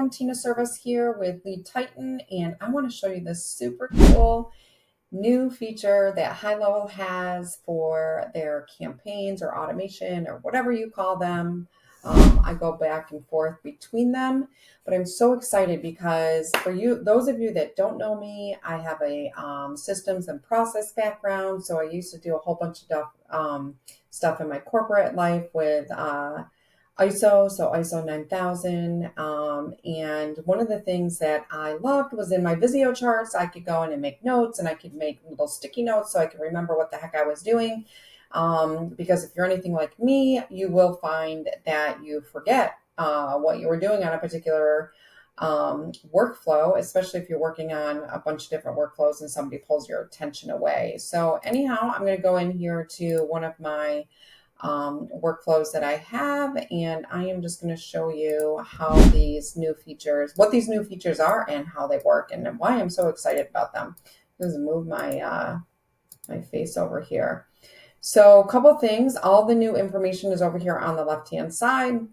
everyone, Tina Service here with Lead Titan, and I want to show you this super cool new feature that Gohighlevel has for their campaigns or automation or whatever you call them. I go back and forth between them, but I'm so excited because for you, those of you that don't know me, I have a systems and process background. So I used to do a whole bunch of stuff in my corporate life with ISO, so ISO 9000. And one of the things that I loved was in my Visio charts, I could go in and make notes, and I could make little sticky notes so I could remember what the heck I was doing. Because if you're anything like me, you will find that you forget what you were doing on a particular workflow, especially if you're working on a bunch of different workflows and somebody pulls your attention away. So anyhow, I'm going to go in here to one of my workflows that I have, and I am just going to show you how these new features, what these new features are and how they work and why I'm so excited about them. Just move my my face over here. So a couple things, all the new information is over here on the left-hand side.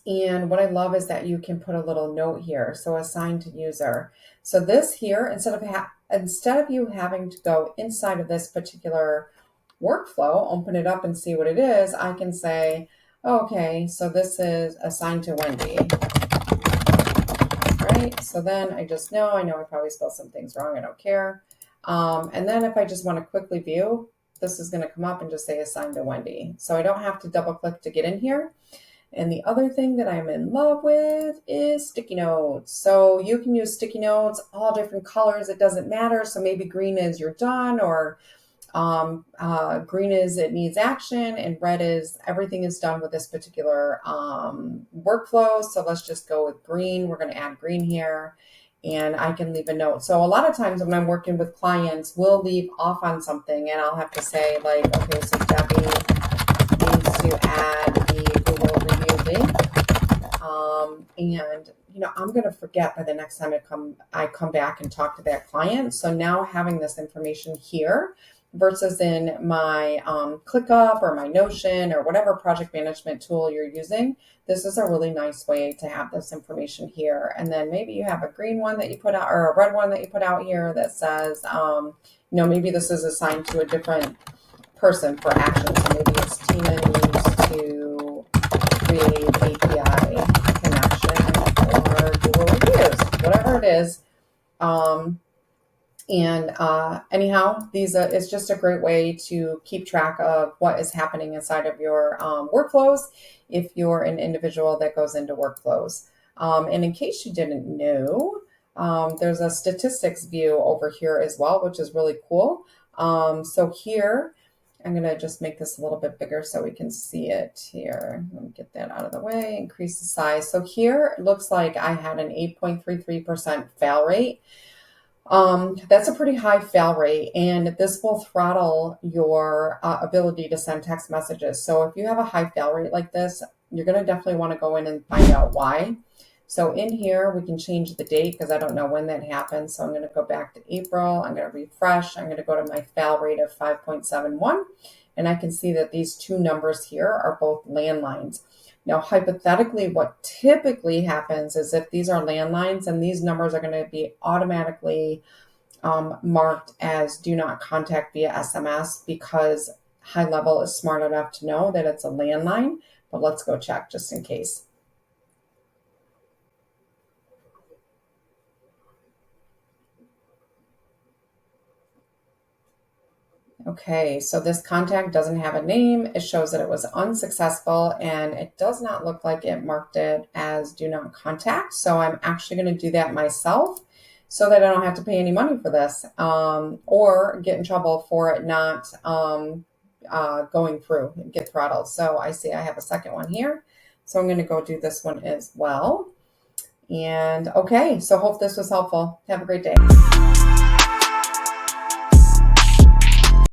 And what I love is that you can put a little note here. So assign to user. So this here, instead of you having to go inside of this particular workflow, open it up and see what it is, I can say, okay, so this is assigned to Wendy. Right? So then I just know, I probably spelled some things wrong, I don't care. And then if I just want to quickly view, this is going to come up and just say assigned to Wendy. So I don't have to double click to get in here. And the other thing that I'm in love with is sticky notes. So you can use sticky notes, all different colors, it doesn't matter. So maybe green is you're done, or green is it needs action, and red is everything is done with this particular workflow. So let's just go with green. We're going to add green here, and I can leave a note. So a lot of times when I'm working with clients, we'll leave off on something, and I'll have to say like, okay, so Debbie needs to add the Google review link. And I'm going to forget by the next time I come back and talk to that client. So now having this information here versus in my ClickUp or my Notion or whatever project management tool you're using, this is a really nice way to have this information here. And then maybe you have a green one that you put out or a red one that you put out here that says, maybe this is assigned to a different person for action. So maybe it's Tina needs to create API connection or Google reviews, whatever it is. Anyhow, it's just a great way to keep track of what is happening inside of your workflows if you're an individual that goes into workflows. And in case you didn't know, there's a statistics view over here as well, which is really cool. So here, I'm going to just make this a little bit bigger so we can see it here. Let me get that out of the way, increase the size. So here, it looks like I had an 8.33% fail rate. That's a pretty high fail rate, and this will throttle your ability to send text messages. So if you have a high fail rate like this, you're going to definitely want to go in and find out why. So in here, we can change the date because I don't know when that happened. So I'm going to go back to April. I'm going to refresh. I'm going to go to my fail rate of 5.71, and I can see that these two numbers here are both landlines. Now, hypothetically, what typically happens is if these are landlines, and these numbers are going to be automatically marked as do not contact via SMS because Gohighlevel is smart enough to know that it's a landline. But let's go check just in case. Okay, so this contact doesn't have a name. It shows that it was unsuccessful, and it does not look like it marked it as do not contact. So I'm actually going to do that myself so that I don't have to pay any money for this or get in trouble for it not going through and get throttled. So I see I have a second one here. So I'm going to go do this one as well. And okay, so hope this was helpful. Have a great day.